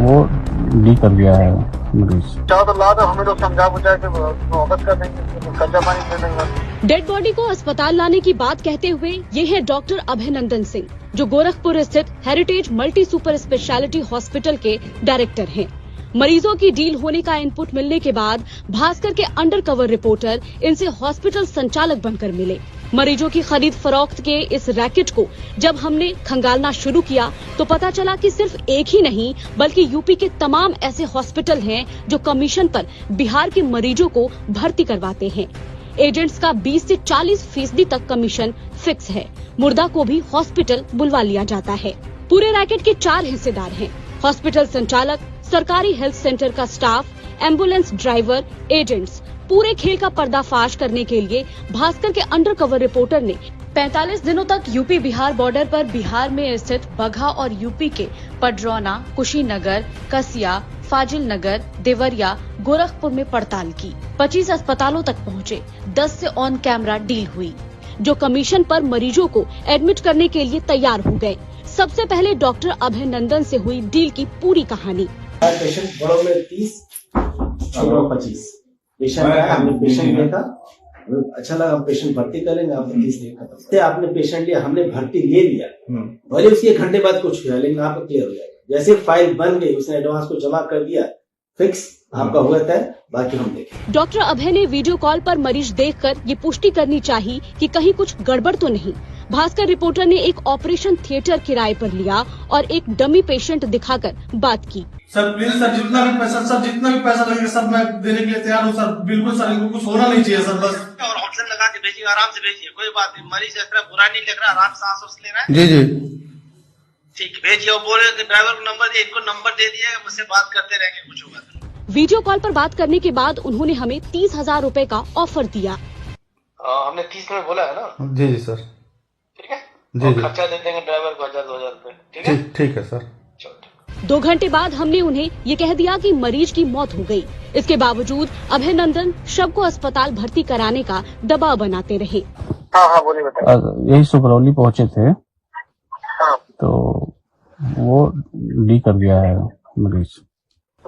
वो डी कर दिया है मरीज। तो ला दो, हमें लोग समझा बुझा के वापस कर देंगे, कच्चा पानी दे देंगे। डेड बॉडी को अस्पताल लाने की बात कहते हुए ये है डॉक्टर अभयनंदन सिंह, जो गोरखपुर स्थित heritage multi super speciality hospital के डायरेक्टर हैं। मरीजों की डील होने का इनपुट मिलने के बाद भास्कर के अंडरकवर रिपोर्टर इनसे हॉस्पिटल संचालक बनकर मिले। मरीजों की खरीद फरोख्त के इस रैकेट को जब हमने खंगालना शुरू किया तो पता चला कि सिर्फ एक ही नहीं बल्कि यूपी के तमाम ऐसे हॉस्पिटल हैं जो कमीशन पर बिहार के मरीजों को भर्ती करवाते हैं। एजेंट्स का 20 से 40% तक कमीशन फिक्स है। मुर्दा को भी हॉस्पिटल बुलवा लिया जाता है। पूरे रैकेट के 4 हिस्सेदार हैं: हॉस्पिटल संचालक, सरकारी हेल्थ सेंटर का स्टाफ, एम्बुलेंस ड्राइवर, एजेंट्स। पूरे खेल का पर्दाफाश करने के लिए भास्कर के अंडरकवर रिपोर्टर ने 45 दिनों तक यूपी बिहार बॉर्डर पर बिहार में स्थित बगहा और यूपी के पडरौना, कुशीनगर, कसिया, फाजिल नगर, देवरिया, गोरखपुर में पड़ताल की। 25 अस्पतालों तक पहुँचे। 10 से ऑन कैमरा डील हुई, जो कमीशन पर मरीजों को एडमिट करने के लिए तैयार हो गए। सबसे पहले डॉक्टर अभयनंदन से हुई डील की पूरी कहानी। पेशेंट बड़ों में 30, छोटों में 25 पेशेंट है। हमने पेशेंट देखा, अच्छा लगा, पेशेंट भर्ती करेंगे। आपने 30 दिन खत्म, आपने पेशेंट लिया, हमने भर्ती ले लिया, भले उसके 1 घंटे बाद कुछ हुआ, लेकिन आपका क्लियर हो जाएगा। जैसे फाइल बन गई, उसने एडवांस को जमा कर दिया, फिक्स आपका हुआ तय, बाकी हम देखें। डॉक्टर अभय ने वीडियो कॉल पर मरीज देखकर ये पुष्टि करनी चाहिए कि कहीं कुछ गड़बड़ तो नहीं। भास्कर रिपोर्टर ने एक ऑपरेशन थिएटर किराए पर लिया और एक डमी पेशेंट दिखाकर बात की। सर प्लीज सर, जितना भी पैसा लगेगा सब मैं देने के लिए तैयार हूँ सर। बिल्कुल सर, इनको कुछ होना नहीं चाहिए सर, बस। और ऑप्शन लगा के भेजिए, आराम से भेजिए, कोई बात नहीं। मरीज ऐसा बुरा नहीं लग रहा, आराम से सांस ले रहा है। जी जी ठीक, भेजिए। वो बोले ड्राइवर को नंबर दिए, इनको नंबर दे दिया, मुझसे बात करते रहेंगे, कुछ होगा। वीडियो कॉल पर बात करने के बाद उन्होंने हमें 30,000 रूपए का ऑफर दिया। हमने 30 में बोला है ना? जी जी सर, ठीक है जी जी, खर्चा दे देंगे ड्राइवर को 1000-2000 रूपए, ठीक है? ठीक है सर। 2 घंटे बाद हमने उन्हें ये कह दिया कि मरीज की मौत हो गई। इसके बावजूद अभयनंदन शव को अस्पताल भर्ती कराने का दबाव बनाते रहे। हाँ बोलिए, बताइए। यही सुपरौली पहुंचे थे, हाँ। तो वो डी कर दिया है मरीज।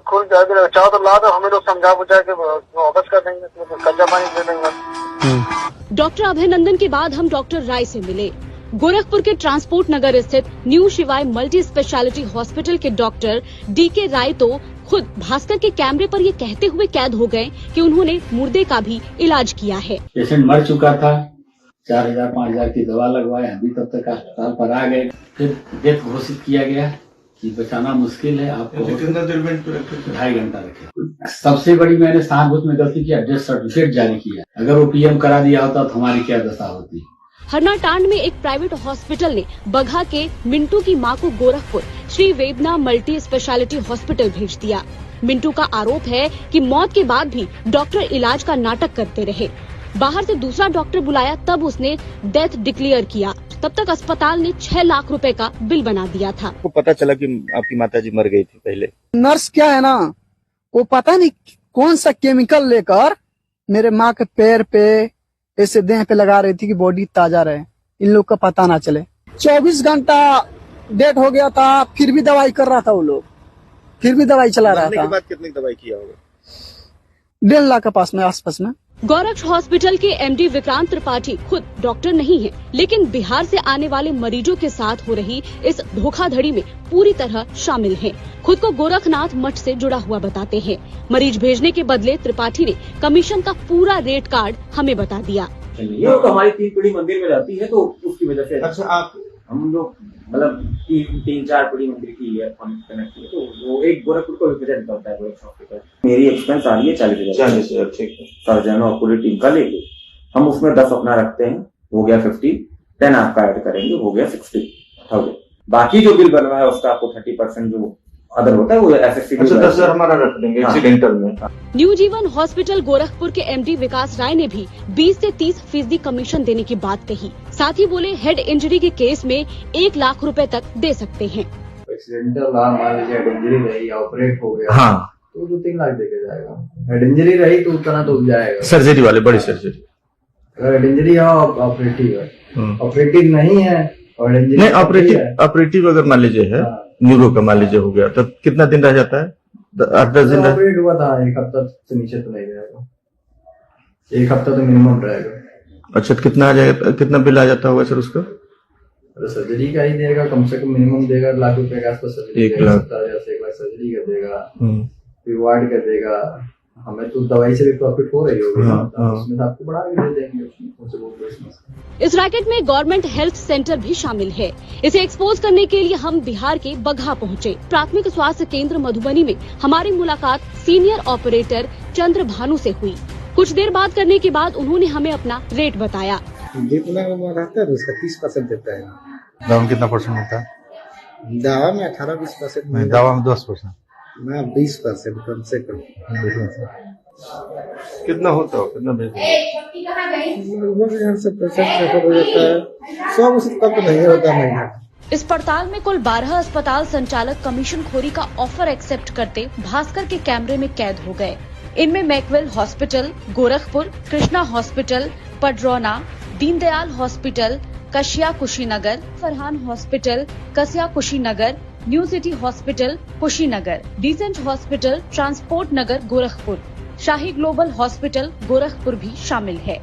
खुल जाएगा, चाहो तो ला दो, हमें लोग समझा बुझा के वापस कर देंगे, कच्चा पानी दे देंगे। डॉक्टर अभयनंदन के बाद हम डॉक्टर राय से मिले। गोरखपुर के ट्रांसपोर्ट नगर स्थित न्यू शिवाय मल्टी स्पेशलिटी हॉस्पिटल के डॉक्टर DK राय तो खुद भास्कर के कैमरे पर ये कहते हुए कैद हो गए कि उन्होंने मुर्दे का भी इलाज किया है। पेशेंट मर चुका था, 4000-5000 की दवा लगवाए, अभी तब तक अस्पताल पर आ गए, फिर डेथ घोषित किया गया कि बचाना मुश्किल है, आपको 2.5 घंटा रखे। सबसे बड़ी मैंने सहानुभूति में गलती किया, डेथ सर्टिफिकेट जारी किया। अगर वो PM करा दिया होता तो हमारी क्या दशा होती। हरनाटांड में एक प्राइवेट हॉस्पिटल ने बगहा के मिंटू की मां को गोरखपुर श्री वेदना मल्टी स्पेशलिटी हॉस्पिटल भेज दिया। मिंटू का आरोप है कि मौत के बाद भी डॉक्टर इलाज का नाटक करते रहे। बाहर से दूसरा डॉक्टर बुलाया, तब उसने डेथ डिक्लेयर किया। तब तक अस्पताल ने 6 लाख रुपए का बिल बना दिया था। आपको पता चला कि आपकी माताजी मर गई थी पहले? नर्स क्या है ना, वो पता नहीं कौन सा केमिकल लेकर मेरे माँ के पैर पे ऐसे देह पे लगा रही थी कि बॉडी ताजा रहे, इन लोग का पता ना चले। 24 घंटा डेट हो गया था, फिर भी दवाई कर रहा था वो लोग, फिर भी दवाई चला रहा था। के बाद कितनी दवाई किया होगा? 1.5 लाख के पास में, आसपास में। गोरक्ष हॉस्पिटल के MD विक्रांत त्रिपाठी खुद डॉक्टर नहीं है, लेकिन बिहार से आने वाले मरीजों के साथ हो रही इस धोखाधड़ी में पूरी तरह शामिल हैं। खुद को गोरखनाथ मठ से जुड़ा हुआ बताते हैं। मरीज भेजने के बदले त्रिपाठी ने कमीशन का पूरा रेट कार्ड हमें बता दिया। ये तो हमारी 3 पीढ़ी मंदिर में रहती है, तो उसकी वजह से अच्छा, आप हम लोग मतलब 3-4 पीढ़ी मंदिर की कनेक्ट की, तो वो एक गोरखपुर को रिप्रेजेंट करता है गोरक्ष हॉस्पिटल। मेरी एक्सपेंस आ रही है 40,000, ठीक है। सर्जन और पूरी टीम का लेके हम उसमें 10 अपना रखते हैं, हो गया 50, 10 आपका ऐड करेंगे, हो गया 60,000। बाकी जो बिल बनवा है उसका आपको 30% जो अदर होता है वो SSC। अच्छा, 10,000 हमारा रख देंगे एक्सीडेंटल में। न्यू जीवन हॉस्पिटल गोरखपुर के MD विकास राय ने भी 20 से 30% कमीशन देने की बात कही। साथ ही बोले हेड इंजरी के केस में 1 लाख रुपए तक दे सकते हैं। एक्सीडेंटल मान लीजिए हेड इंजरी रही, ऑपरेट हो गया, हाँ, तो 2-3 लाख देके जाएगा। हेड इंजरी रही तो उतना तो जाएगा, सर्जरी वाले, बड़ी सर्जरी। अगर हेड इंजरी है ऑपरेटिव है, ऑपरेटिव नहीं है और नहीं, ऑपरेटिव अगर मान लीजिए है न्यूरो का मान लीजिए हो गया तो कितना दिन रह जाता है? 8-10 दिन रह... ऑपरेट हुआ था, 1 हफ्ता से नीचे तो नहीं रहेगा, 1 हफ्ता तो मिनिमम रहेगा। अच्छा, तो कितना आ जाएगा, कितना बिल आ जाता होगा सर उसका? अरे सर्जरी का ही देगा, कम से कम मिनिमम देगा 1 लाख रुपए के आसपास सर्जरी, 1 लाख 70,000 से 1 लाख सर्जरी का देगा, फिर वार्ड का देगा। हमें तो दवाई से भी प्रॉफिट हो रही होगी, उसमें तो आपको बढ़ा के दे देंगे। इस रैकेट में गवर्नमेंट हेल्थ सेंटर भी शामिल है। इसे एक्सपोज करने के लिए हम बिहार के बगहा पहुंचे। प्राथमिक स्वास्थ्य केंद्र मधुबनी में हमारी मुलाकात सीनियर ऑपरेटर चंद्र भानु से हुई। कुछ देर बात करने के बाद उन्होंने हमें अपना रेट बताया। जितना रहता है उसका 30% देता है। दवा में कितना परसेंट होता है? दवा में 18-20%, दवा में 10%, मैं 20% कम से कम। कितना होता हो, कितना लगभग यहाँ से % हो जाता है, 100 से कम तो नहीं होता महीना। इस पड़ताल में कुल 12 अस्पताल संचालक कमीशन खोरी का ऑफर एक्सेप्ट करते भास्कर के कैमरे में कैद हो गए। इनमें Mackwell hospital, Gorakhpur, Krishna hospital, Padrauna, Deendayal hospital, Kasia Kushinagar, Farhan hospital, Kasia Kushinagar, new city hospital Kushinagar, decent hospital, transport Nagar Gorakhpur, Shahi global hospital Gorakhpur भी शामिल है।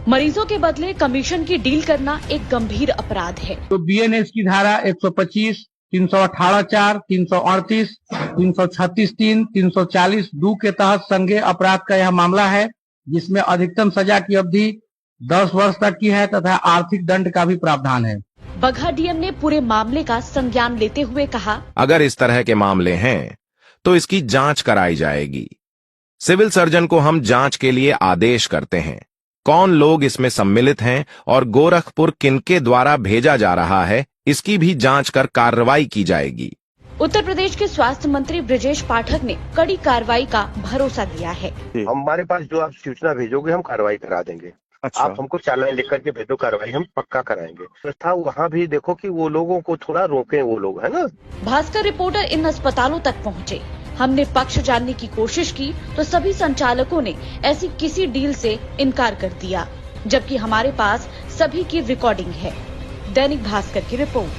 मरीजों के बदले कमीशन की डील करना एक गंभीर अपराध है। तो बीएनएस की धारा 125, 318(4), 338, 336(3), 340(2) के तहत संज्ञेय अपराध का यह मामला है, जिसमें अधिकतम सजा की अवधि 10 वर्ष तक की है तथा आर्थिक दंड का भी प्रावधान है। बगहा डीएम ने पूरे मामले का संज्ञान लेते हुए कहा, अगर इस तरह के मामले हैं तो इसकी जांच कराई जाएगी। सिविल सर्जन को हम जांच के लिए आदेश करते हैं। कौन लोग इसमें सम्मिलित हैं और गोरखपुर किनके द्वारा भेजा जा रहा है, इसकी भी जांच कर कार्रवाई की जाएगी। उत्तर प्रदेश के स्वास्थ्य मंत्री ब्रजेश पाठक ने कड़ी कार्रवाई का भरोसा दिया है। हमारे पास जो आप सूचना भेजोगे हम कार्रवाई करा देंगे। अच्छा। आप हमको चालान लिख करके भेजो, कार्रवाई हम पक्का कराएंगे। व्यवस्था वहाँ भी देखो कि वो लोगों को थोड़ा रोकें, वो लोग है ना। भास्कर रिपोर्टर इन अस्पतालों तक पहुँचे। हमने पक्ष जानने की कोशिश की तो सभी संचालकों ने ऐसी किसी डील से इनकार कर दिया, जबकि हमारे पास सभी की रिकॉर्डिंग है। दैनिक भास्कर की रिपोर्ट।